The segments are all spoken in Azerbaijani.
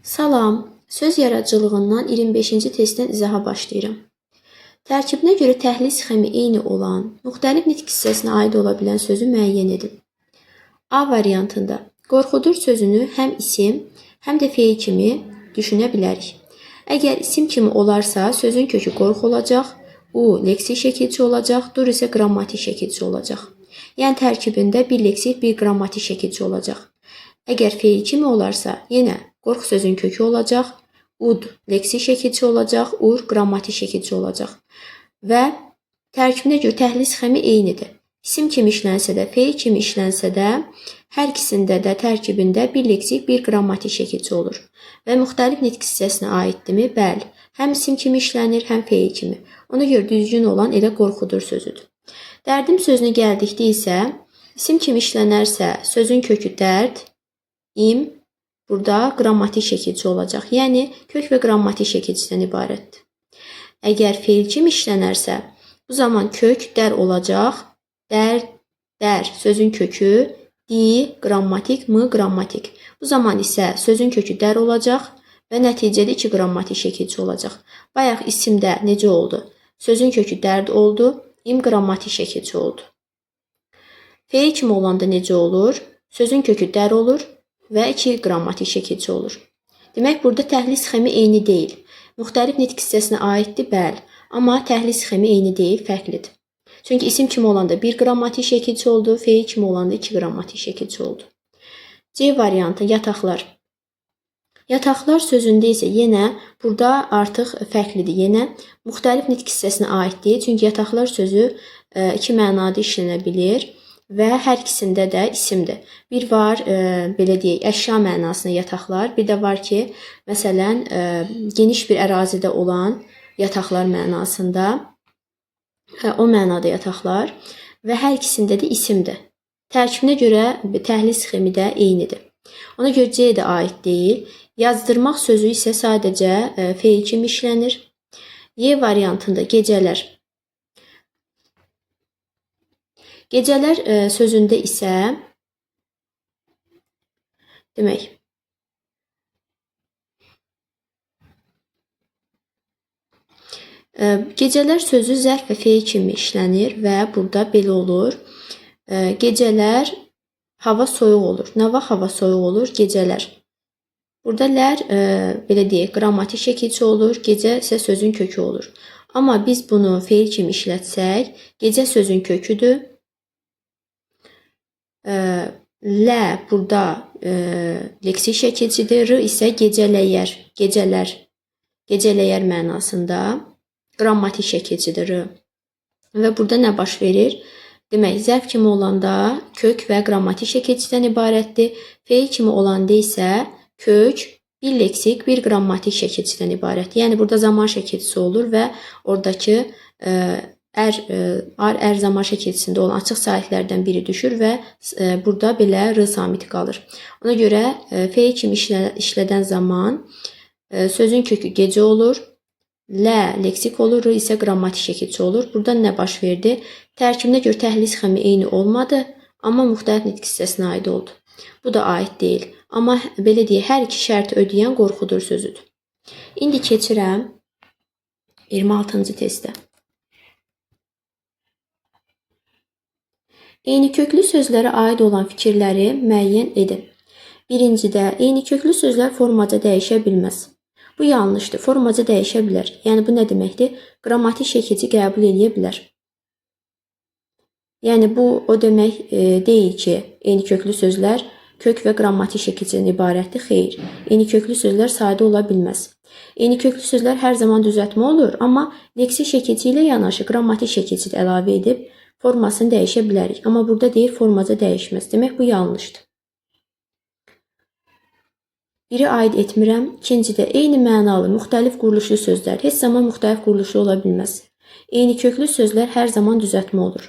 Salam, söz yaradıcılığından 25-ci testin izaha başlayıram. Tərkibinə görə təhlis sxemi eyni olan, müxtəlif nitq hissəsinə aid ola bilən sözü müəyyən edin. A variantında qorxudur sözünü həm isim, həm də feil kimi düşünə bilərik. Əgər isim kimi olarsa, sözün kökü qorxu olacaq, u leksik şəkilçi olacaq, dur isə qrammatik şəkilçi olacaq. Yəni tərkibində bir leksik, bir qrammatik şəkilçi olacaq. Əgər feil kimi olarsa, yenə qorxu sözün kökü olacaq, ud leksik şəkilçi olacaq, ur qrammatik şəkilçi olacaq. Və tərkibinə görə təhlis sxemi eynidir. İsim kimi işlənsə də, feil kimi işlənsə də, hər ikisində də tərkibində bir leksik, bir qrammatik şəkilçi olur. Və müxtəlif nitq hissəsinə aiddirmi? Bəli. Həm isim kimi işlənir, həm feil kimi. Ona görə düzgün olan elə qorxudur sözüdür. Dərdim sözünə gəldikdə isə, isim kimi işlənərsə, sözün kökü dərd, im, burada qrammatik şəkilçi olacaq. Yəni, kök və qrammatik şəkilçidən ibarətdir. Əgər feil kimi işlənərsə, bu zaman kök dər olacaq. Dər sözün kökü, di qrammatik, mı qrammatik. Bu zaman isə sözün kökü dər olacaq və nəticədə 2 qrammatik şəkilçi olacaq. Bayaq isimdə necə oldu? Sözün kökü dərd oldu, im qrammatik şəkilçi oldu. Feil kimi olanda necə olur? Sözün kökü dər olur və 2 qrammatik şəkilçi olur. Demək, burada təhlis sxemi eyni deyil. Müxtəlif nitq hissəsinə aiddir, bəli. Amma təhlis sxemi eyni deyil, fərqlidir. Çünki isim kimi olanda 1 qrammatik şəkilçi oldu, feil kimi olanda 2 qrammatik şəkilçi oldu. C variantı, yataqlar. Yataqlar sözündə isə yenə burada artıq fərqlidir. Yenə müxtəlif nitq hissəsinə aid deyil. Çünki yataqlar sözü 2 mənada işlənə bilir. Və hər ikisində də isimdir. Bir var, belə deyək, əşya mənasında yataqlar. Bir də var ki, məsələn, geniş bir ərazidə olan yataqlar mənasında, o mənada yataqlar və hər ikisində də isimdir. Tərkibinə görə təhlis sxemi də eynidir. Ona görə C də aid deyil. Yazdırmaq sözü isə sadəcə feil kimi işlənir. Y variantında gecələr. Gecələr sözündə isə demək, gecələr sözü zərf və feil kimi işlənir və burada belə olur. Gecələr hava soyuq olur. Nə vaxt hava soyuq olur? Gecələr. Burada lər belə deyək, qrammatik şəkilçi olur, gecə isə sözün kökü olur. Amma biz bunu feil kimi işlətsək, gecə sözün köküdür. Lə burada leksik şəkilçidir, r isə gecələyər, gecələr, gecələyər mənasında qrammatik şəkilçidir r. Və burada nə baş verir? Demək, zərf kimi olanda kök və qrammatik şəkilçidən ibarətdir. Feil kimi olanda isə kök, bir leksik, bir qrammatik şəkilçidən ibarətdir. Yəni, burada zaman şəkilçisi olur və oradakı ər zaman şəkilçisində olan açıq sahitlərdən biri düşür və burada belə r samiti qalır. Ona görə feil kimi işlədən zaman sözün kökü gecə olur, lə leksik olur, r isə qrammatik şəkilçi olur. Burada nə baş verdi? Tərkibinə görə təhlis sxemi eyni olmadı, amma müxtəlif nitq hissəsinə aid oldu. Bu da aid deyil. Amma belə deyək, hər iki şərti ödəyən qorxudur sözüdür. İndi keçirəm 26-cı testə. Eyniköklü sözlərə aid olan fikirləri müəyyən edin. Birincidə, eyniköklü sözlər formaca dəyişə bilməz. Bu yanlışdır, formaca dəyişə bilər. Yəni, bu nə deməkdir? Qrammatik şəkilçi qəbul edə bilər. Yəni, bu o demək deyil ki, eyniköklü sözlər kök və qrammatik şəkilçidən ibarətdir. Xeyr, eyniköklü sözlər sadə ola bilməz. Eyniköklü sözlər hər zaman düzəltmə olur, amma leksik şəkilçi ilə yanaşı qrammatik şəkilçi də əlavə edib formasını dəyişə bilərik. Amma burada deyir, formaca dəyişməz. Demək, bu yanlışdır. Biri aid etmirəm. İkincidə, eyni mənalı, müxtəlif quruluşlu sözlər heç zaman müxtəlif quruluşlu ola bilməz. Eyniköklü sözlər hər zaman düzəltmə olur.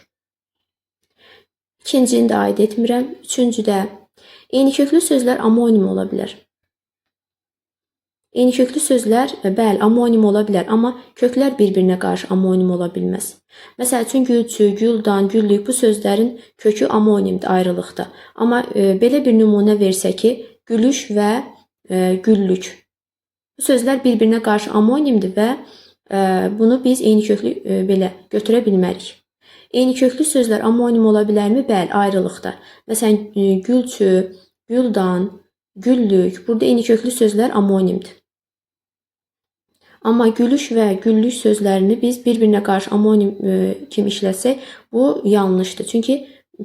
İkincini də aid etmirəm. Üçüncüdə, eyniköklü sözlər amonim ola bilər. Eyniköklü sözlər, bəli, amonim ola bilər, amma köklər bir-birinə qarşı amonim ola bilməz. Məsəl üçün, gülçü, güldan, güllük bu sözlərin kökü amonimdir, ayrılıqda. Amma belə bir nümunə versə ki, gülüş və güllük Bu sözlər bir-birinə qarşı amonimdir və bunu biz eyni köklü belə götürə bilmərik. Eyni köklü sözlər amonim ola bilərmi? Bəli, ayrılıqda. Məsələn, gülçü, güldan, güllük. Burada eyni köklü sözlər amonimdir. Amma gülüş və güllük sözlərini biz bir-birinə qarşı amonim kimi işləsək, bu yanlışdır. Çünki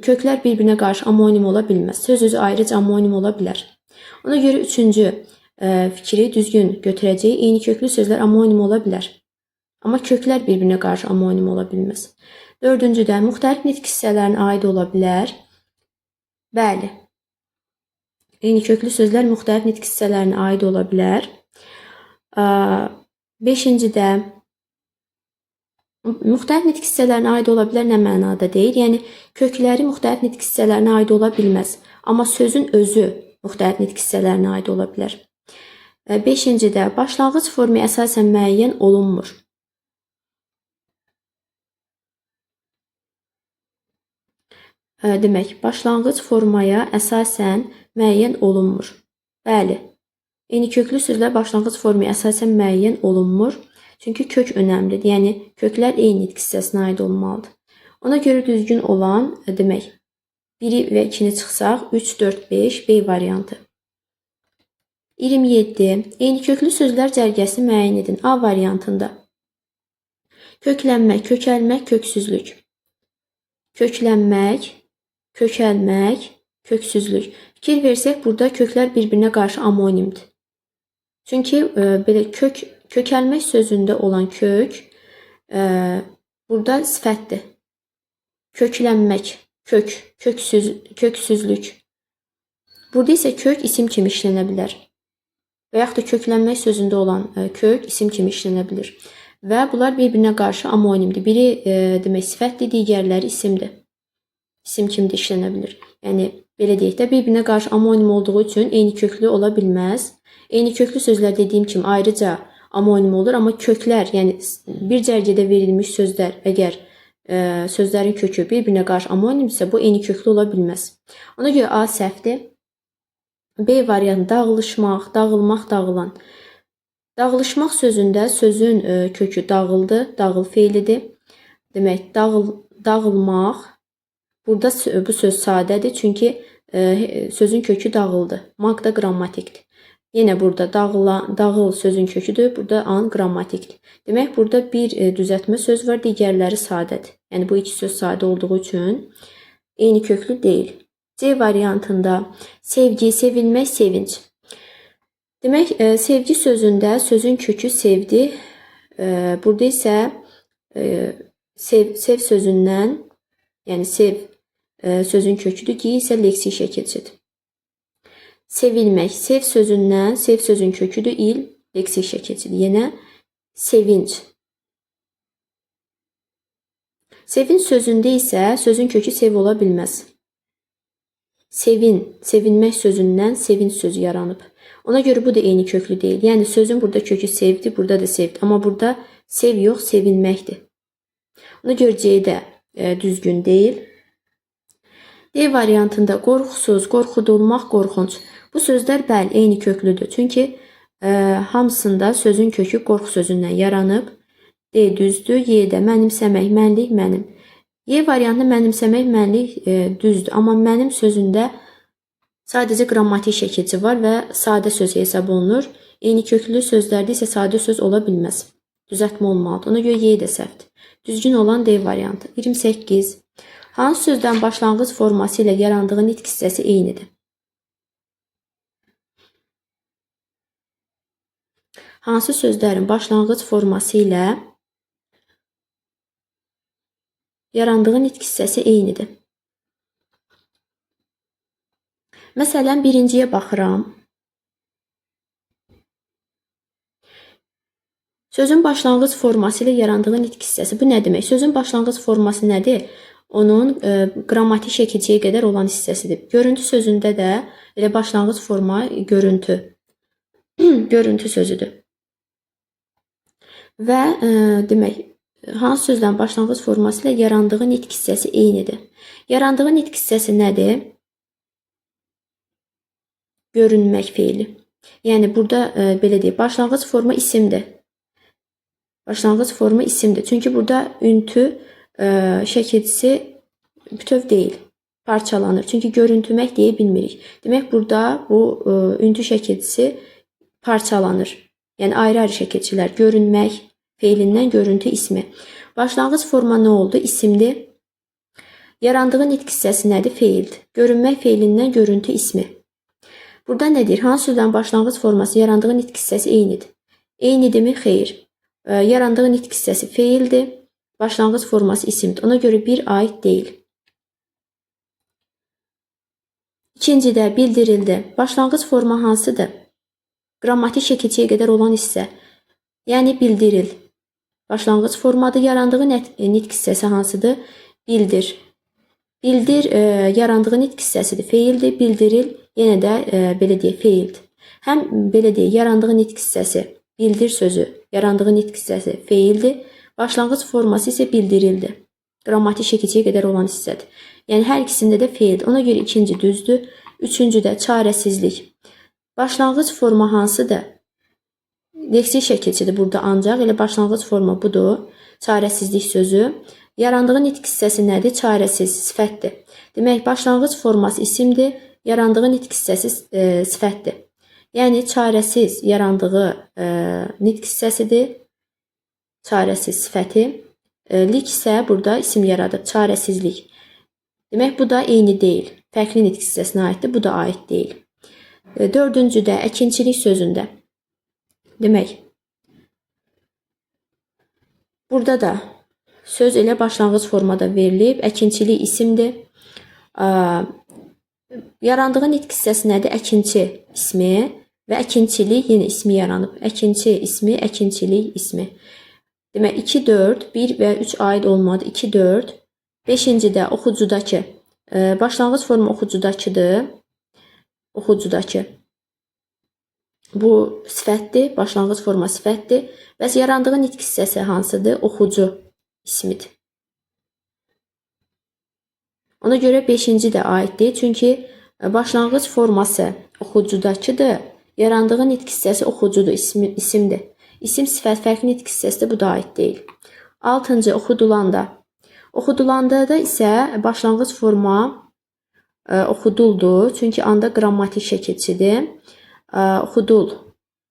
köklər bir-birinə qarşı amonim ola bilməz. Söz özü ayrıca amonim ola bilər. Ona görə üçüncü fikri düzgün götürəcəyik. Eyni köklü sözlər amonim ola bilər. Amma köklər bir-birinə qarşı amonim ola bilməz. Dördüncüdə müxtəlif nitq hissələrinə aid ola bilər. Bəli. Eyni köklü sözlər müxtəlif nitq hissələrinə aid ola bilər. Beşincidə müxtəlif nitq hissələrinə aid ola bilər nə mənada deyil? Yəni kökləri müxtəlif nitq hissələrinə aid ola bilməz. Amma sözün özü müxtəlif nitq hissələrinə aid ola bilər. Beşincidə başlanğıc formu əsasən müəyyən olunmur. Demək, başlanğıc formaya əsasən müəyyən olunmur. Bəli. Eyni köklü sözlər başlanğıc formaya əsasən müəyyən olunmur. Çünki kök önəmlidir. Yəni köklər eyni nitq hissəsinə aid olmalıdır. Ona görə düzgün olan demək 1 və 2-ni çıxsaq 3, 4, 5 B variantı. 27. Eyni köklü sözlər cərgəsi müəyyən edin. A variantında. Köklənmək, kökəlmək, köksüzlük. Köklənmək, kökəlmək, köksüzlük. Fikir versək, burada köklər bir-birinə qarşı amonimdir. Çünki belə kökəlmək sözündə olan kök burada sifətdir. Köklənmək, köksüzlük. Burada isə kök isim kimi işlənə bilər. Və yaxud da köklənmək sözündə olan kök isim kimi işlənə bilir. Və bunlar bir-birinə qarşı amonimdir. Biri demək sifətdir, digərləri isimdir. İsim kimi də işlənə bilir. Yəni belə deyək də bir-birinə qarşı amonim olduğu üçün eyni köklü ola bilməz. Eyni köklü sözlər dediyim kimi ayrıca amonim olur, amma köklər, yəni bir cərgədə verilmiş sözlər əgər sözlərin kökü bir-birinə qarşı amonimdirsə, bu eyni köklü ola bilməz. Ona görə A səhvdir. B variantı dağılışmaq, dağılmaq, dağılan. Dağılışmaq sözündə sözün kökü dağıldı, dağıl feilidir. Demək, dağılmaq. Burada bu söz sadədir, çünki sözün kökü dağıldı. Maq da qrammatikdir. Yenə burada dağıl sözün köküdür, burada an qrammatikdir. Demək, burada bir düzəltmə söz var, digərləri sadədir. Yəni bu iki söz sadə olduğu üçün eyni köklü deyil. C variantında sevgi, sevilmək, sevinç. Demək, sevgi sözündə sözün kökü sevdi. Burada isə sev sözündən, yəni sev sözün köküdür ki, isə leksik şəkilçidir. Sevilmək, sev sözündən, sev sözün köküdür, il, leksik şəkilçidir. Yenə sevinç. Sevinç sözündə isə sözün kökü sev ola bilməz. Sevin, sevinmək sözündən sevinç sözü yaranıb. Ona görə bu da eyni köklü deyil. Yəni sözün burada kökü sevdi, burada da sevdi. Amma burada sev yox, sevinməkdir. Ona görə C də düzgün deyil. D variantında qorxusuz, qorxudulmaq, qorxunc. Bu sözlər bəli eyni köklüdür. Çünki hamısında sözün kökü qorxu sözündən yaranıb. D düzdür. Y də mənimsəmək, mənlik, mənim. Y variantında mənimsəmək, mənlik düzdür. Amma mənim sözündə sadəcə qrammatik şəkilçi var və sadə söz hesab olunur. Eyni köklü sözlərdə isə sadə söz ola bilməz. Düzəltmə olmalıdır. Ona görə Y də səhvdir. Düzgün olan D variantı. 28. Hansı sözdən başlanğıc forması ilə yarandığı nitq hissəsi eynidir? Hansı sözlərin başlanğıc forması ilə yarandığı nitq hissəsi eynidir? Məsələn, birinciyə baxıram. Sözün başlanğıc forması ilə yarandığı nitq hissəsi. Bu nə demək? Sözün başlanğıc forması nədir? Onun qrammatik şəkilçiyə qədər olan hissəsidir. Görüntü sözündə də elə başlanğıc forma görüntü. Görüntü sözüdür. Və demək, hansı sözlərin başlanğıc forması ilə yarandığı nitq hissəsi eynidir? Yarandığı nitq hissəsi nədir? Görünmək feili. Yəni burada belə deyək, başlanğıc forma isimdir. Başlanğıc forma isimdir. Çünki burada üntü şəkilçisi bütöv deyil, parçalanır. Çünki görüntümək deyə bilmirik. Demək burada bu üntü şəkilçisi parçalanır. Yəni ayrı-ayrı şəkilçilər. Görünmək feilindən görüntü ismi. Başlanğıc forma nə oldu? İsimdir. Yarandığı nitq hissəsi nədir? Feildir. Görünmək feilindən görüntü ismi. Burada nə deyir? Hansı sözlərin başlanğıc forması yarandığı nitq hissəsi eynidir? Eynidirmi? Xeyr. Yarandığı nitq hissəsi feildir. Başlanğıc forması isimdir. Ona görə bir aid deyil. İkincidə bildirildi. Başlanğıc forma hansıdır? Qrammatik şəkilçiyə qədər olan hissə. Yəni bildiril. Başlanğıc formadır. Yarandığı nitq hissəsi hansıdır? Bildir. Bildir yarandığı nitq hissəsidir. Feildir. Bildiril yenə də belə deyək feildir. Həm belə deyək yarandığı nitq hissəsi bildir sözü, yarandığı nitq hissəsi feildir. Başlanğıc forması isə bildirildi. Qrammatik şəkilçiyə qədər olan hissədir. Yəni hər ikisində də feildir. Ona görə ikinci düzdür. Üçüncü də çarəsizlik. Başlanğıc forma hansıdır? Leksik şəkilçidir burada ancaq. Elə başlanğıc forma budur. Çarəsizlik sözü. Yarandığı nitq hissəsi nədir? Çarəsiz, sifətdir. Demək, başlanğıc forması isimdir. Yarandığı nitq hissəsi sifətdir. Yəni, çarəsiz yarandığı nitq hissəsidir. Çarəsiz sifəti. Lik isə burada isim yaradır. Çarəsizlik. Demək, bu da eyni deyil. Fərqli nitq hissəsinə aiddir. Bu da aid deyil. Dördüncüdə, əkinçilik sözündə. Demək, burada da söz elə başlanğıc formada verilib. Əkinçilik isimdir. Yarandığı nitq hissəsi nədir? Əkinçi ismi və əkinçilik yenə ismi yaranıb. Əkinçi ismi, əkinçilik ismi. Demək, 2, 4, 1 və 3 aid olmadı. 2, 4. Beşincidə oxucudakı. Başlanğıc forma oxucudakıdır. Oxucudakı. Bu sifətdir. Başlanğıc forma sifətdir. Bəs yarandığı nitq hissəsi hansıdır? Oxucu ismidir. Ona görə 5-ci də aiddir. Çünki başlanğıc forması oxucudakıdır. Yarandığı nitq hissəsi oxucudur, isimdir. İsim sifət fərqli nitq hissəsidir, bu da aid deyil. 6-cı oxudulanda. Oxudulanda da isə başlanğıc forma oxuduldur. Çünki anda qrammatik şəkilçidir. Oxudul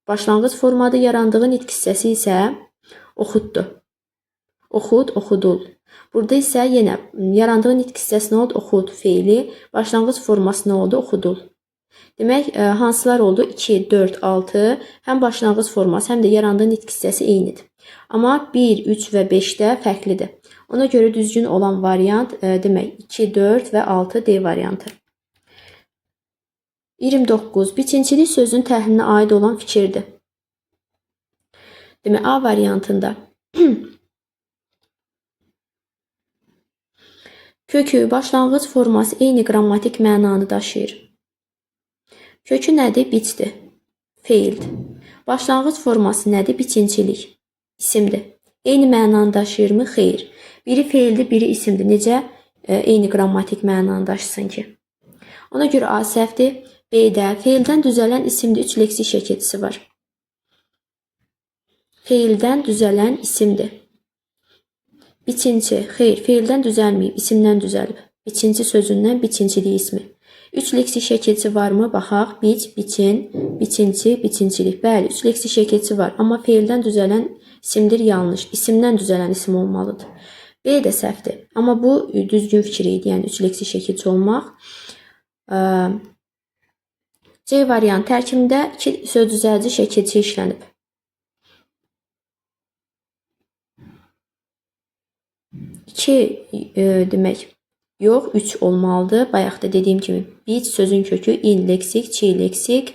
başlanğıc formadır. Yarandığı nitq hissəsi isə oxuddur. Oxud, oxudul. Burada isə yenə yarandığı nitq hissəsi nə oldu? Oxud feili. Başlanğıc forması nə oldu? Oxudul. Demək, hansılar oldu? 2, 4, 6. Həm başlanğıc forması, həm də yarandığı nitq hissəsi eynidir. Amma 1, 3 və 5-də fərqlidir. Ona görə düzgün olan variant demək 2, 4 və 6 D variantı. 29. Biçinçilik sözün təhlilinə aid olan fikirdir. Demək, A variantında kökü, başlanğıc forması eyni qrammatik mənanı daşıyır. Kökü nədir? Biçdir. Feildir. Başlanğıc forması nədir? Biçinçilik. İsimdir. Eyni mənanı daşıyırmı? Xeyr. Biri feildir, biri isimdir. Necə eyni qrammatik mənanı daşısın ki? Ona görə A səhvdir. B-də feildən düzələn isimdir. 3 leksik şəkilçisi var. Feildən düzələn isimdir. Biçinci. Xeyr, feildən düzəlməyib, isimdən düzəlib. Biçinci sözündən biçincilik ismi. 3 leksik şəkilçi varmı? Baxaq. Biç, biçin, biçinci, biçincilik. Bəli, 3 leksik şəkilçi var. Amma feildən düzələn isimdir, yanlış. İsimdən düzələn isim olmalıdır. B də səhvdir. Amma bu düzgün fikir idi. Yəni 3 leksik şəkilçi olmaq. C variant tərkibində 2 söz düzəldici şəkilçi işlənib. 2 demək, yox, 3 olmalıdır. Bayaq da dediyim kimi, biç sözün kökü in leksik, çi leksik,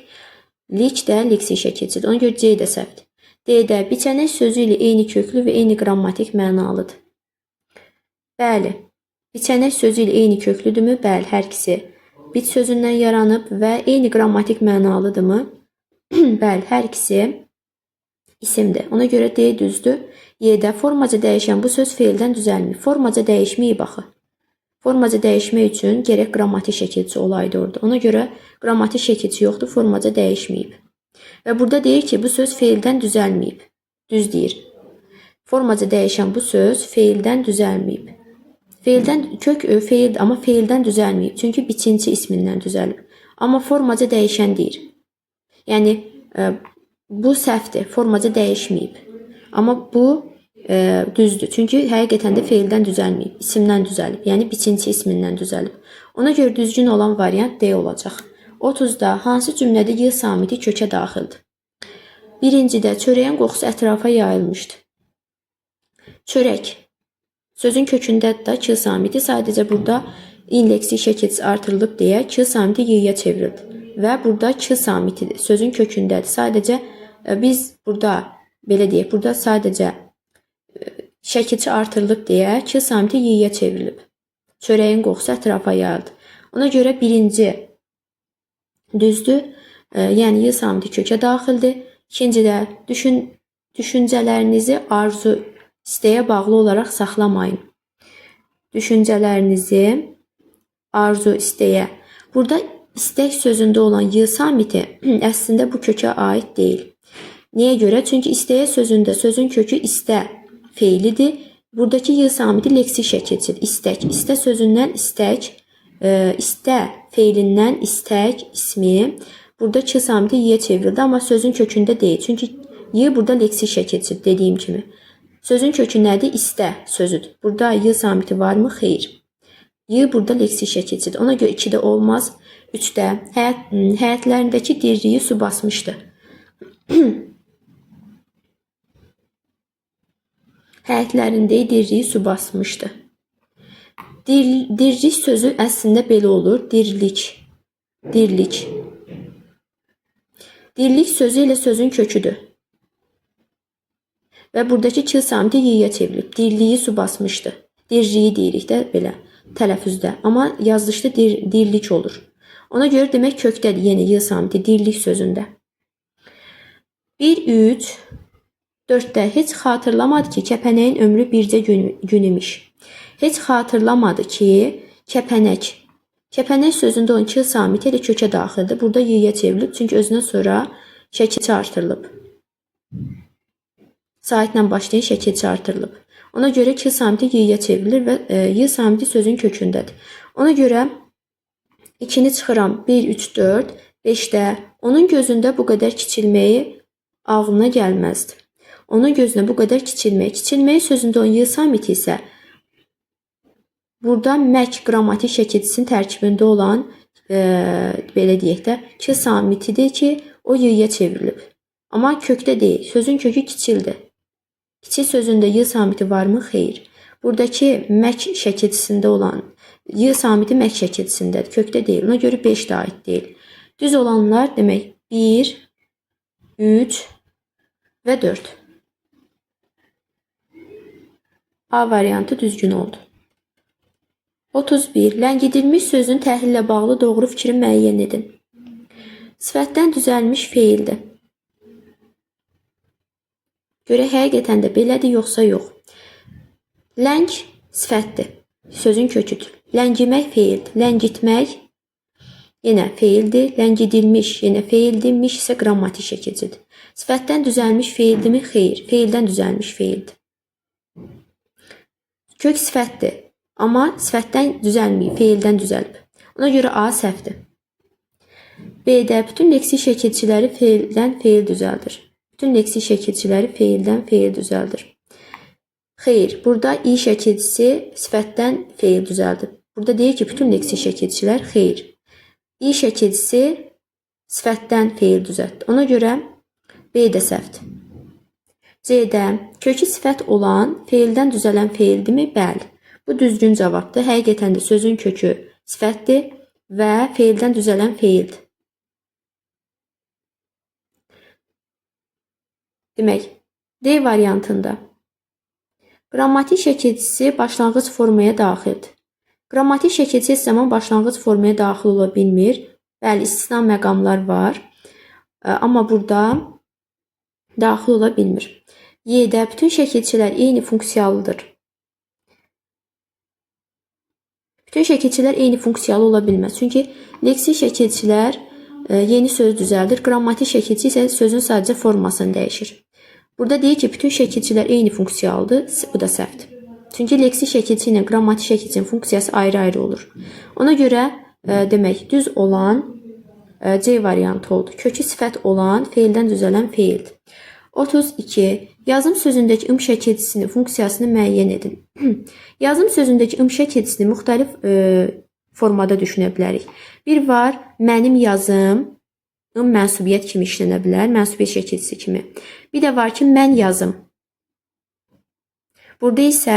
lik də leksik şəkilçidir. Ona görə C də səhvdir. D-də biçənək sözü ilə eyni köklü və eyni qrammatik mənalıdır. Bəli, biçənək sözü ilə eyni köklüdürmü? Bəli, hər ikisi biç sözündən yaranıb və eyni qrammatik mənalıdırmı? Bəli, hər ikisi isimdir. Ona görə D düzdür. Y-də formaca dəyişən bu söz feildən düzəlmir. Formaca dəyişməyib axı. Formaca dəyişmək üçün gərək qrammatik şəkilçi olaydı orada. Ona görə qrammatik şəkilçi yoxdur, formaca dəyişməyib. Və burada deyir ki, bu söz feildən düzəlməyib. Düz deyir. Formaca dəyişən bu söz feildən düzəlməyib. Feildən kök feil, amma feildən düzəlməyib. Çünki biçinci ismindən düzəlib. Amma formaca dəyişən deyir. Yəni bu səhvdir. Formaca dəyişməyib. Amma bu düzdür. Çünki həqiqətən də feildən düzəlməyib. İsimdən düzəlib. Yəni biçinci ismindən düzəlib. Ona görə düzgün olan variant D olacaq. 30-da hansı cümlədə y samiti kökə daxildir? Birincidə çörəyin qoxusu ətrafa yayılmışdı. Çörək. Sözün kökündə də k samiti, sadəcə burada indeksi şəkilsi artırılıb deyə k samiti y-yə çevrildi. Və burada k samitidir. Sözün kökündədir. Sadəcə biz burada belə deyək, burada sadəcə şəkilçi artırılıb deyə k samiti y-yə çevrilib. Çörəyin qoxusu ətrafa yayıldı. Ona görə birinci düzdür. Yəni y samiti kökə daxildir. İkincidə düşüncələrinizi arzu, istəyə bağlı olaraq saxlamayın. Düşüncələrinizi arzu, istəyə. Burada istək sözündə olan y samiti əslində bu kökə aid deyil. Niyə görə? Çünki istəyə sözündə sözün kökü istə feilidir. Buradakı y samiti leksik şəkilçidir. İstək. İstə sözündən istək, istə feilindən istək ismi. Burada k samiti y-yə çevrildi, amma sözün kökündə deyil. Çünki y burada leksik şəkilçidir dediyim kimi. Sözün kökü nədir? İstə sözüdür. Burada y samiti varmı? Xeyr. Y burada leksik şəkilçidir. Ona görə 2-də olmaz. 3-də həyətlərindəki dirliyi su basmışdı. Həyətlərində dirliyi su basmışdı. Dirlik sözü əslində belə olur. Dirlik. Dirlik. Dirlik sözü ilə sözün köküdür. Və buradakı k samiti y-yə çevrilib. Dirliyi su basmışdı. Dirliyi deyirik də belə tələffüzdə. Amma yazılışda dirlik olur. Ona görə demək kökdədir. Yəni y samiti dirlik sözündə. 1, 3, 4-də heç xatırlamadı ki, kəpənəyin ömrü bircə gün imiş. Heç xatırlamadı ki, kəpənək. Kəpənək sözündə olan k samiti ilə kökə daxildir. Burada y-yə çevrilib. Çünki özündən sonra şəkilçi artırılıb. Saitlə başlayan şəkilçi artırılıb. Ona görə k samiti y-yə çevrilir və y samiti sözün kökündədir. Ona görə 2-ni çıxıram. 1, 3, 4, 5-də onun gözündə bu qədər kiçilməyi ağlına gəlməzdi. Onun gözünə bu qədər kiçilməyi. Kiçilməyi sözündə olan y samiti isə burada mək qrammatik şəkilçisinin tərkibində olan belə deyək də k samitidir ki, o y-yə çevrilib. Amma kökdə deyil. Sözün kökü kiçildir. Kiçik sözündə y samiti varmı? Xeyr. Buradakı mək şəkilçisində olan y samiti mək şəkilçisindədir. Kökdə deyil. Ona görə 5 də aid deyil. Düz olanlar demək 1, 3 və 4. A variantı düzgün oldu. 31. Ləngidilmiş sözün təhlillə bağlı doğru fikri müəyyən edin. Sifətdən düzəlmiş feildir. Görək həqiqətən də belədir, yoxsa yox. Ləng sifətdir. Sözün köküdür. Ləngimək feildir. Ləngitmək yenə feildir. Ləngidilmiş yenə feildir. Miş isə qrammatik şəkilcidir. Sifətdən düzəlmiş feildirmi? Xeyr. Feildən düzəlmiş feildir. Kök sifətdir. Amma sifətdən düzəlməyib, feildən düzəlib. Ona görə A səhvdir. B-də bütün leksik şəkilçiləri feildən feil düzəldir. Bütün leksik şəkilçiləri feildən feil düzəldir. Xeyr, burada i şəkilçisi sifətdən feil düzəldir. Burada deyir ki, bütün leksik şəkilçilər xeyr. I şəkilçisi sifətdən feil düzəldir. Ona görə B də səhvdir. C-də kökü sifət olan feildən düzələn feildirmi? Bəli. Bu düzgün cavabdır. Həqiqətən də sözün kökü sifətdir və feildən düzələn feildir. Demək, D variantında qrammatik şəkilçisi başlanğıc formaya daxildir. Qrammatik şəkilçi heç zaman başlanğıc formaya daxil ola bilmir. Bəli, istisna məqamlar var. Amma burada daxil ola bilmir. Y-də bütün şəkilçilər eyni funksiyalıdır. Bütün şəkilçilər eyni funksiyalı ola bilməz. Çünki leksik şəkilçilər yeni söz düzəldir. Qrammatik şəkilçi isə sözün sadəcə formasını dəyişir. Burada deyir ki, bütün şəkilçilər eyni funksiyalıdır. Bu da səhvdir. Çünki leksik şəkilçi ilə qrammatik şəkilçinin funksiyası ayrı-ayrı olur. Ona görə demək düz olan C variantı oldu. Kökü sifət olan feildən düzələn feildir. 32. Yazım sözündəki ım şəkilçisinin funksiyasını müəyyən edin. Yazım sözündəki ım şəkilçisini müxtəlif formada düşünə bilərik. Bir var, mənim yazım, ım mənsubiyyət kimi işlənə bilər, mənsubiyyət şəkilçisi kimi. Bir də var ki, mən yazım. Burada isə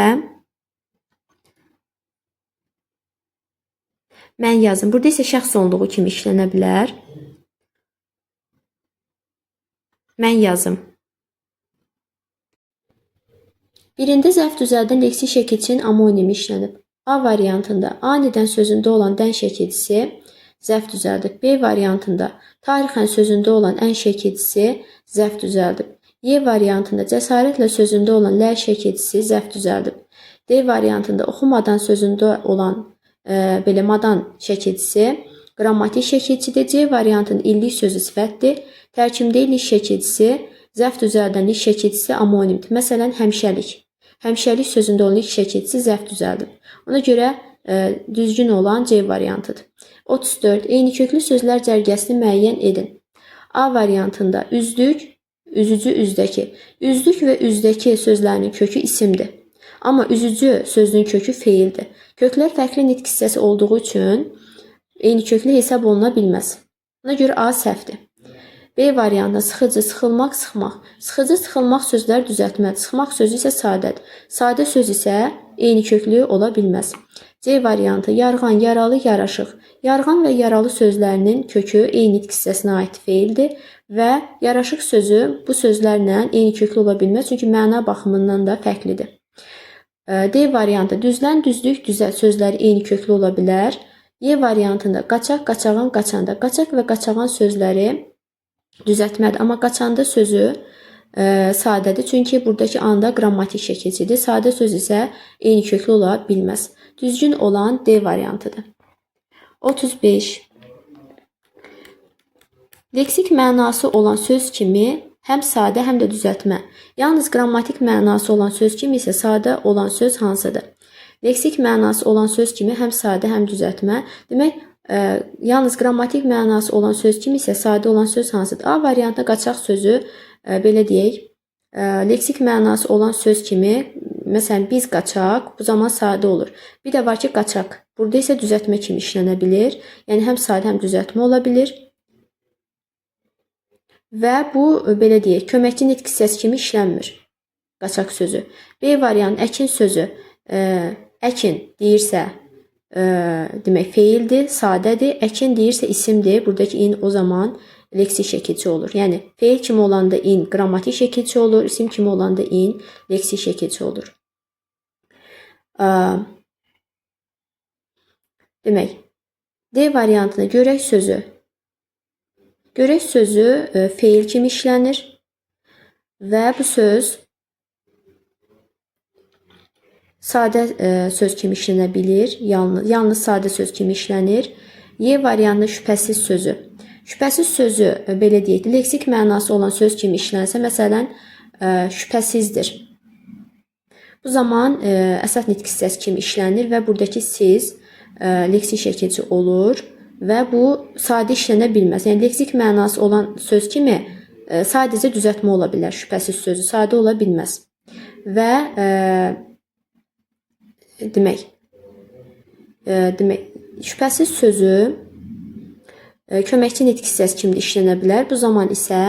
mən yazım. Burada isə şəxs onluğu kimi işlənə bilər. Mən yazım. Birində zərf düzəldən leksik şəkilçinin amonimi işlənib. A variantında anidən sözündə olan dən şəkilçisi zərf düzəldib. B variantında tarixən sözündə olan ən şəkilçisi zərf düzəldib. Y variantında cəsarətlə sözündə olan lər şəkilçisi zərf düzəldib. D variantında oxumadan sözündə olan belə madan şəkilçisi qrammatik şəkilçidir. C variantının illik sözü sifətdir. Tərkibdə illik şəkilçisi zərf düzəldən ilk şəkilçisi amonimdir. Məsələn, həmişəlik. Həmişəlik sözündə olan ilk şəkilçisi zərf düzəldib. Ona görə düzgün olan C variantıdır. 34. Eyni köklü sözlər cərgəsini müəyyən edin. A variantında üzdük, üzücü, üzdəki. Üzdük və üzdəki sözlərinin kökü isimdir. Amma üzücü sözünün kökü feildir. Köklər fərqli nitq hissəsi olduğu üçün eyni köklü hesab oluna bilməz. Ona görə A səhvdir. B variantında sıxıcı, sıxılmaq, sıxmaq. Sıxıcı, sıxılmaq sözlər düzəltmədir. Sıxmaq sözü isə sadədir. Sadə söz isə eyni köklü ola bilməz. C variantı yarğan, yaralı, yaraşıq. Yarğan və yaralı sözlərinin kökü eyni nitq hissəsinə aid feildir və yaraşıq sözü bu sözlərlə eyni köklü ola bilməz, çünki məna baxımından da fərqlidir. D variantı düzlən, düzlük, düzəl sözləri eyni köklü ola bilər. Y variantında qaçaq, qaçağan, qaçanda. Qaçaq və qaçağan sözləri düzəltmədir, amma qaçanda sözü sadədir, çünki buradakı anda qrammatik şəkilçidir. Sadə söz isə eyni köklü ola bilməz. Düzgün olan D variantıdır. 35. Leksik mənası olan söz kimi həm sadə, həm də düzəltmə. Yalnız qrammatik mənası olan söz kimi isə sadə olan söz hansıdır? Leksik mənası olan söz kimi həm sadə, həm düzəltmə. Demək, yalnız qrammatik mənası olan söz kimi isə sadə olan söz hansıdır? A variantında qaçaq sözü, belə deyək, leksik mənası olan söz kimi, məsələn, biz qaçaq, bu zaman sadə olur. Bir də var ki, qaçaq. Burada isə düzəltmə kimi işlənə bilir. Yəni, həm sadə, həm düzəltmə ola bilir. Və bu, belə deyək, köməkçi nitq hissəsi kimi işlənmir. Qaçaq sözü. B variantı əkin sözü. Əkin deyirsə, demək, feildir, sadədir. Əkin deyirsə, isimdir. Buradakı in o zaman leksik şəkilçi olur. Yəni, feil kimi olanda in qrammatik şəkilçi olur, isim kimi olanda in leksik şəkilçi olur. Demək, D variantında görək sözü. Görək sözü feil kimi işlənir və bu söz sadə söz kimi işlənə bilir, yalnız sadə söz kimi işlənir. Y variantında şübhəsiz sözü. Şübhəsiz sözü, belə deyək, leksik mənası olan söz kimi işlənsə, məsələn, şübhəsizdir. Bu zaman əsas nitq hissəsi kimi işlənir və buradakı siz leksik şəkilçi olur və bu sadə işlənə bilməz. Yəni, leksik mənası olan söz kimi sadəcə düzəltmə ola bilər. Şübhəsiz sözü sadə ola bilməz. Və demək, şübhəsiz sözü köməkçi nitq hissəsi kimi işlənə bilər. Bu zaman isə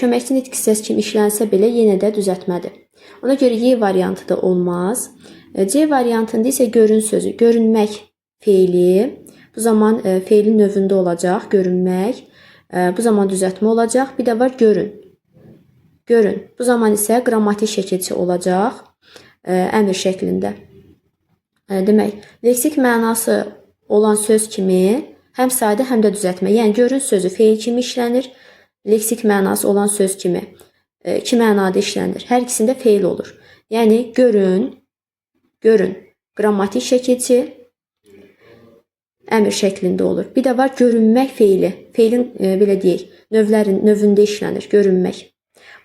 köməkçi nitq hissəsi kimi işlənsə belə yenə də düzəltmədir. Ona görə Y variantı da olmaz. C variantında isə görün sözü. Görünmək feili. Bu zaman feilin növündə olacaq. Görünmək. Bu zaman düzəltmə olacaq. Bir də var görün. Görün. Bu zaman isə qrammatik şəkilçi olacaq. Əmr şəklində. Demək, leksik mənası olan söz kimi həm sadə, həm də düzəltmə. Yəni, görün sözü feil kimi işlənir. Leksik mənası olan söz kimi iki mənada işlənir. Hər ikisində feil olur. Yəni, görün, qrammatik şəkilçi, əmr şəklində olur. Bir də var görünmək feili. Feilin belə deyək, növündə işlənir, görünmək.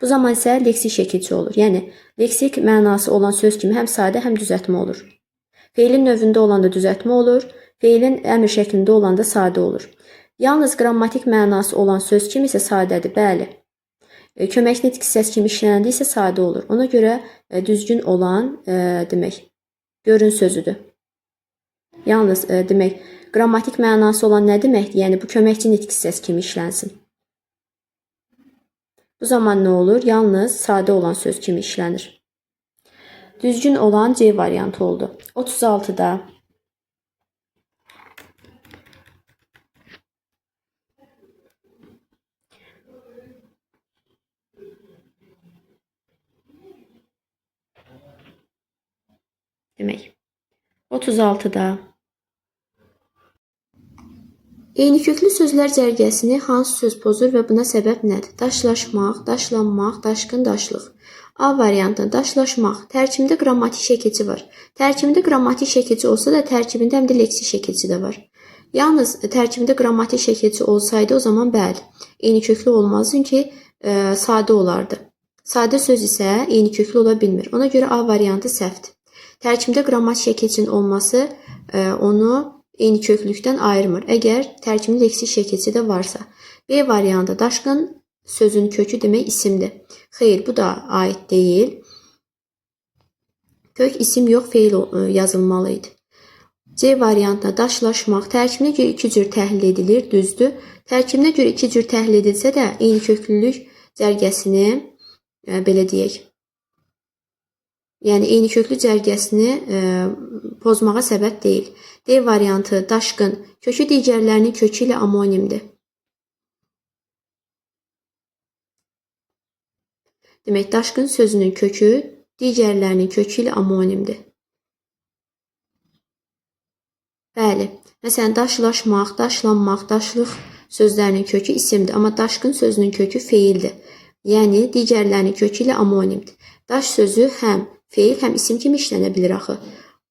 Bu zaman isə leksik şəkilçi olur. Yəni leksik mənası olan söz kimi həm sadə, həm düzəltmə olur. Feilin növündə olanda düzəltmə olur, feilin əmr şəklində olanda sadə olur. Yalnız qrammatik mənası olan söz kimi isə sadədir, bəli. Kömək nitq hissəsi kimi işlənəndə isə sadə olur. Ona görə düzgün olan demək, görün sözüdür. Yalnız demək, qrammatik mənası olan nə deməkdir? Yəni bu köməkçi nitq hissəsi kimi işlənsin. Bu zaman nə olur? Yalnız sadə olan söz kimi işlənir. Düzgün olan C variantı oldu. 36-da demək. 36-da eyni köklü sözlər cərgəsini hansı söz pozur və buna səbəb nədir? Daşlaşmaq, daşlanmaq, daşqın, daşlıq. A variantında daşlaşmaq. Tərkibində qrammatik şəkilçi var. Tərkibində qrammatik şəkilçi olsa da tərkibində həm də leksik şəkilçi də var. Yalnız tərkibində qrammatik şəkilçi olsaydı o zaman bəli, eyni köklü olmaz çünki sadə olardı. Sadə söz isə eyni köklü ola bilmir. Ona görə A variantı səhvdir. Tərkibində qrammatik şəkilçinin olması onu eyni köklükdən ayırmır. Əgər tərkibli leksik şəkilçi də varsa. B variantı daşqın sözün kökü demək isimdir. Xeyr, bu da aid deyil. Kök isim yox, feil yazılmalı idi. C variantına daşlaşmaq tərkibinə görə iki cür təhlil edilir, düzdür. Tərkibinə görə iki cür təhlil edilsə də eyni köklülük cərgəsini belə deyək. Yəni eyni köklü cərgəsini pozmağa səbəb deyil. D variantı daşqın kökü digərlərinin kökü ilə amonimdir. Demək, daşqın sözünün kökü digərlərinin kökü ilə amonimdir. Bəli. Məsələn, daşlaşmaq, daşlanmaq, daşlıq sözlərinin kökü isimdir. Amma daşqın sözünün kökü feildir. Yəni, digərlərinin kökü ilə amonimdir. Daş sözü həm feil, həm isim kimi işlənə bilir axı.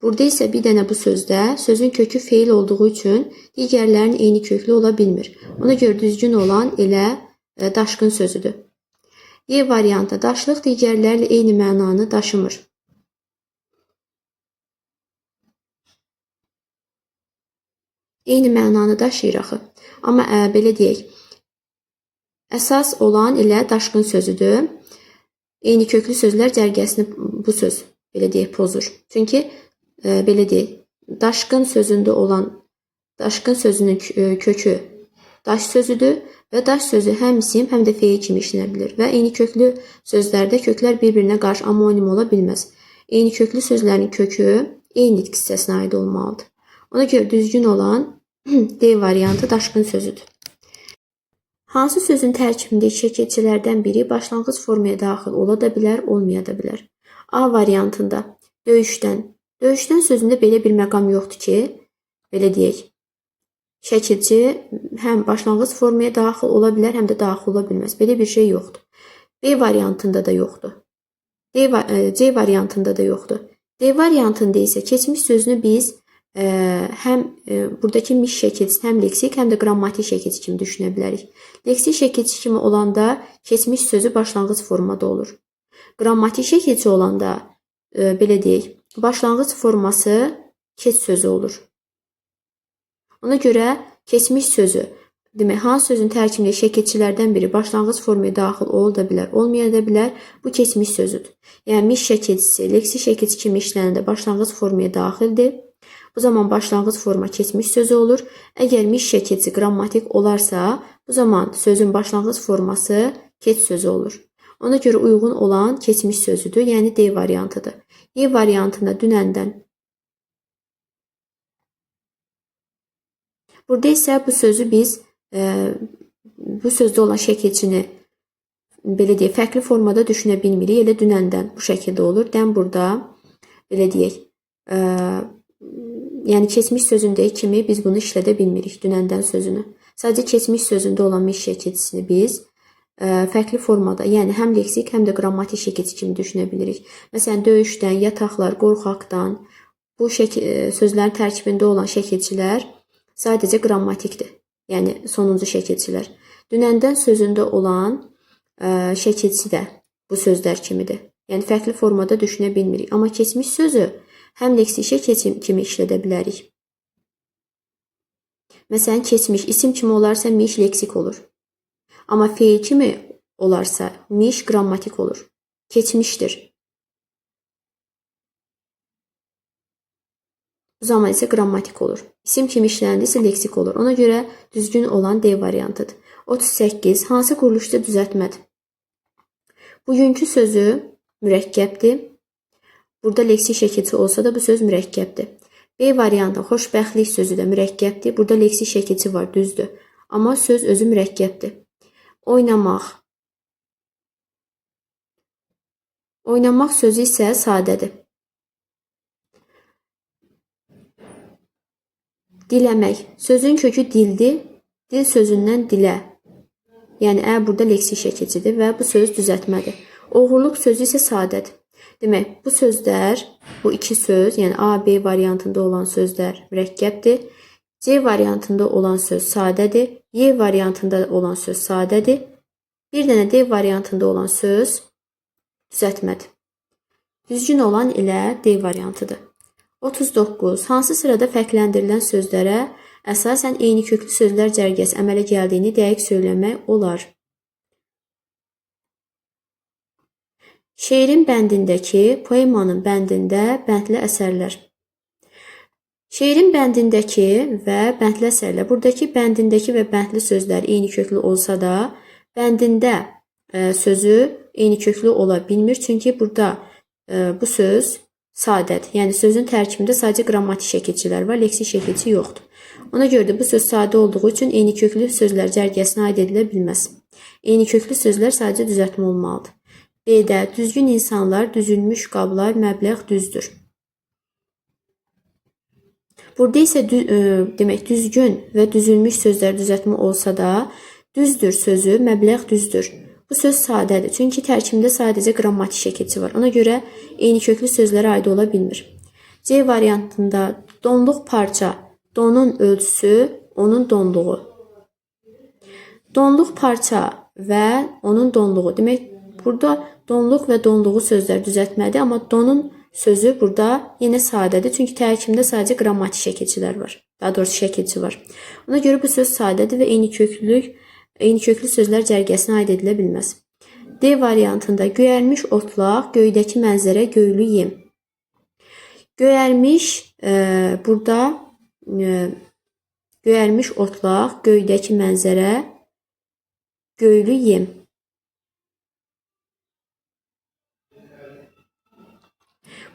Burada isə bir dənə bu sözdə sözün kökü feil olduğu üçün digərlərinin eyni köklü ola bilmir. Ona görə düzgün olan elə daşqın sözüdür. Y variantı daşlıq digərlərlə eyni mənanı daşımır. Eyni mənanı daşıyır axı. Amma belə deyək, əsas olan elə daşqın sözüdür. Eyni köklü sözlər cərgəsini bu söz belə deyək pozur. Çünki belə deyək, daşqın sözündə olan daşqın sözünün kökü daş sözüdür və daş sözü həm isim, həm də feil kimi işlənə bilir və eyni köklü sözlərdə köklər bir-birinə qarşı amonim ola bilməz. Eyni köklü sözlərin kökü eyni nitq hissəsinə aid olmalıdır. Ona görə düzgün olan D variantı daşqın sözüdür. Hansı sözün tərkibindəki şəkilçilərdən biri başlanğıc formaya daxil ola da bilər, olmaya da bilər? A variantında döyüşdən. Döyüşdən sözündə belə bir məqam yoxdur ki, belə deyək, şəkilçi həm başlanğıc formaya daxil ola bilər, həm də daxil ola bilməz. Belə bir şey yoxdur. B variantında da yoxdur. C variantında da yoxdur. D variantında isə keçmiş sözünü biz həm buradakı miş şəkilçisi, həm leksik, həm də qrammatik şəkilçi kimi düşünə bilərik. Leksik şəkilçi kimi olanda keçmiş sözü başlanğıc formada olur. Qrammatik şəkilçi olanda belə deyək, başlanğıc forması keç sözü olur. Ona görə keçmiş sözü, demək, hansı sözün tərkibində şəkilçilərdən biri başlanğıc formaya daxil ola da bilər, olmaya da bilər, bu keçmiş sözüdür. Yəni, miş şəkilçisi, leksik şəkilçi kimi işlənəndə başlanğıc formaya daxildir. Bu zaman başlanğıc forma keçmiş sözü olur. Əgər miş şəkilçi qrammatik olarsa, bu zaman sözün başlanğıc forması keç sözü olur. Ona görə uyğun olan keçmiş sözüdür, yəni D variantıdır. Y variantında dünəndən. Burada isə bu sözü biz, bu sözdə olan şəkilçini belə deyək, fərqli formada düşünə bilmirik. Elə dünəndən bu şəkildə olur. Dən burada, belə deyək, yəni keçmiş sözündəki kimi biz bunu işlədə bilmirik, dünəndən sözünü. Sadəcə keçmiş sözündə olan miş şəkilçisini biz fərqli formada, yəni həm leksik, həm də qrammatik şəkilçi kimi düşünə bilirik. Məsələn, döyüşdən, yataqlar, qorxaqdan, bu sözlərin tərkibində olan şəkilçilər Sadəcə qrammatikdir. Yəni sonuncu şəkilçilər. Dünəndən sözündə olan şəkilçi də bu sözlər kimidir. Yəni fərqli formada düşünə bilmirik. Amma keçmiş sözü həm leksik şəkil kimi işlədə bilərik. Məsələn, keçmiş isim kimi olarsa miş leksik olur. Amma feil kimi olarsa miş qrammatik olur. Keçmişdir. Bu zaman isə qrammatik olur. İsim kimi işləndə isə leksik olur. Ona görə düzgün olan D variantıdır. 38. Hansı quruluşda düzəltmədir? Bugünkü sözü mürəkkəbdir. Burada leksik şəkilçi olsa da bu söz mürəkkəbdir. B variantı xoşbəxtlik sözü də mürəkkəbdir. Burada leksik şəkilçi var, düzdür. Amma söz özü mürəkkəbdir. Oynamaq. Oynamaq sözü isə sadədir. Diləmək. Sözün kökü dildir. Dil sözündən dilə. Yəni, burada leksik şəkilçidir və bu söz düzəltmədir. Oğurluq sözü isə sadədir. Demək, bu sözlər, bu iki söz, yəni A, B variantında olan sözlər mürəkkəbdir. C variantında olan söz sadədir. Y variantında olan söz sadədir. Bir dənə D variantında olan söz düzəltmədir. Düzgün olan ilə D variantıdır. 39. Hansı sırada fərqləndirilən sözlərə əsasən eyni köklü sözlər cərgəsi əmələ gəldiyini dəqiq söyləmək olar? Şeirin bəndindəki, poemanın bəndində bəndli əsərlər. Şeirin bəndindəki və bəndli əsərlər. Buradakı bəndindəki və bəndli sözlər eyni köklü olsa da, bəndində sözü eyni köklü ola bilmir. Çünki burada bu söz sadədir. Yəni sözün tərkibində sadəcə qrammatik şəkilçilər var, leksik şəkilçi yoxdur. Ona görə də bu söz sadə olduğu üçün eyni köklü sözlər cərgəsinə aid edilə bilməz. Eyni köklü sözlər sadəcə düzəltmə olmalıdır. B-də düzgün insanlar, düzülmüş qablar, məbləğ düzdür. Burada isə demək düzgün və düzülmüş sözlər düzəltmə olsa da, düzdür sözü, məbləğ düzdür. Bu söz sadədir. Çünki tərkibində sadəcə qrammatik şəkilçi var. Ona görə eyni köklü sözlərə aid ola bilmir. C variantında donluq parça, donun ölçüsü, onun donluğu. Donluq parça və onun donluğu. Demək, burada donluq və donluğu sözlər düzəltmədir, amma donun sözü burada yenə sadədir. Çünki tərkibində sadəcə qrammatik şəkilçilər var. Daha doğrusu şəkilçi var. Ona görə bu söz sadədir və eyni köklü sözlər cərgəsinə aid edilə bilməz. D variantında göyərmiş otlaq, göydəki mənzərə, göylü yem. Göyərmiş, burada göyərmiş otlaq, göydəki mənzərə, göylü yem.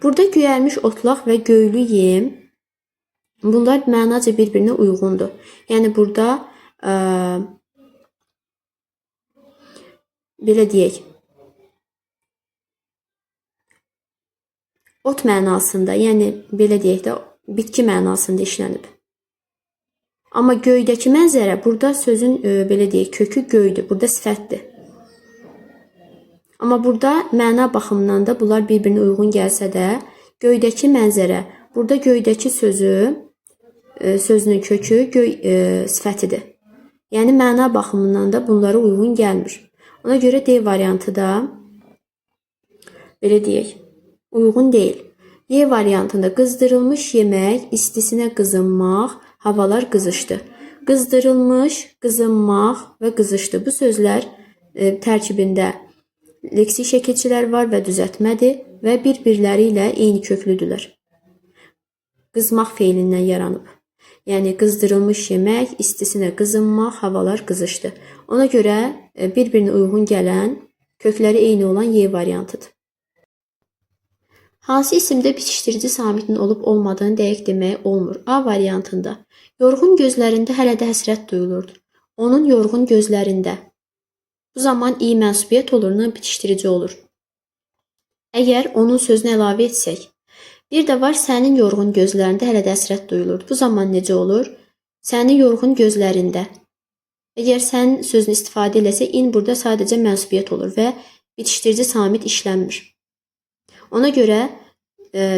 Burada göyərmiş otlaq və göylü yem, bunlar mənaca bir-birinə uyğundur. Yəni burada belə deyək, ot mənasında, yəni belə deyək də bitki mənasında işlənib. Amma göydəki mənzərə, burada sözün belə deyək, kökü göydür, burada sifətdir. Amma burada məna baxımından da bunlar bir-birinə uyğun gəlsə də, göydəki mənzərə, burada göydəki sözünün kökü göy sifətidir. Yəni məna baxımından da bunlara uyğun gəlmir. Ona görə D variantı da belə deyək, uyğun deyil. Y variantında qızdırılmış yemək, istisinə qızınmaq, havalar qızışdı. Qızdırılmış, qızınmaq və qızışdı. Bu sözlər tərkibində leksik şəkilçilər var və düzəltmədir və bir-birləri ilə eyni köklüdürlər. Qızmaq feilindən yaranıb. Yəni qızdırılmış yemək, istisinə qızınmaq, havalar qızışdı. Ona görə bir-birinə uyğun gələn, kökləri eyni olan Y variantıdır. Hansı isimdə bitişdirici samitin olub olmadığını dəqiq demək olmur? A variantında yorğun gözlərində hələ də həsrət duyulurdu. Onun yorğun gözlərində. Bu zaman i mənsubiyyət oluruna bitişdirici olur. Əgər onun sözünü əlavə etsək, bir də var sənin yorğun gözlərində hələ də həsrət duyulurdu. Bu zaman necə olur? Sənin yorğun gözlərində. Əgər sən sözünü istifadə eləsə, in burada sadəcə mənsubiyyət olur və bitişdirici samit işlənmir. Ona görə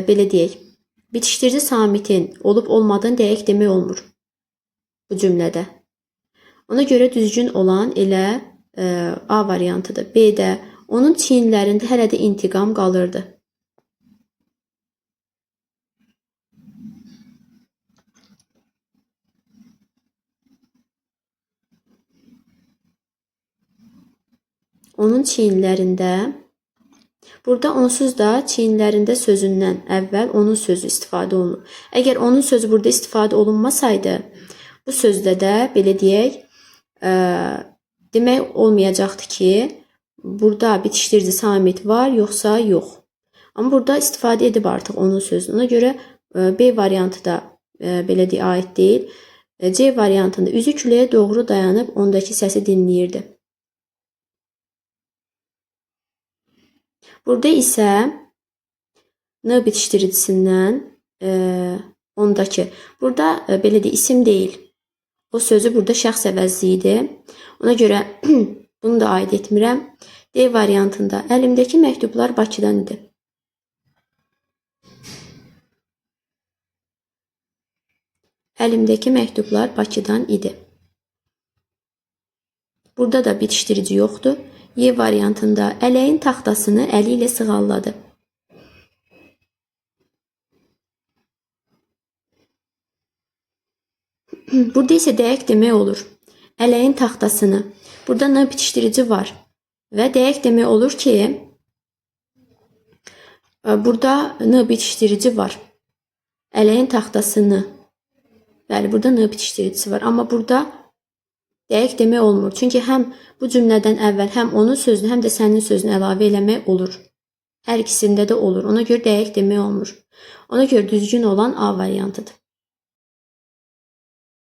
belə deyək, bitişdirici samitin olub olmadığını dəqiq demək olmur. bu cümlədə. Ona görə düzgün olan elə A variantıdır. B-də onun çiyinlərində hələ də intiqam qalırdı. Onun çiyinlərində, burada onsuz da çiyinlərində sözündən əvvəl onun sözü istifadə olunur. Əgər onun sözü burada istifadə olunmasaydı, bu sözdə də belə deyək, demək olmayacaqdı ki, burada bitişdirici samit var, yoxsa yox. Amma burada istifadə edib artıq onun sözünü. Ona görə B variantı da belə deyək, aid deyil. C variantında üzü küləyə doğru dayanıb ondakı səsi dinləyirdi. Burada isə N bitişdiricisindən ondakı, burada belə deyək, isim deyil. O sözü burada şəxs əvəzli idi. Ona görə bunu da aid etmirəm. D variantında əlimdəki məktublar Bakıdan idi. Əlimdəki məktublar Bakıdan idi. Burada da bitişdirici yoxdur. Y variantında ələyin taxtasını əli ilə sığalladı. Burada isə dəqiq demək olur. Ələyin taxtasını. Burada N bitişdirici var. Və dəqiq demək olur ki, burada N bitişdirici var. Ələyin taxtasını. Bəli, burada N bitişdiricisi var. Amma burada dəqiq demək olmur. Çünki həm bu cümlədən əvvəl həm onun sözünü, həm də sənin sözünü əlavə eləmək olur. Hər ikisində də olur. Ona görə dəqiq demək olmur. Ona görə düzgün olan A variantıdır.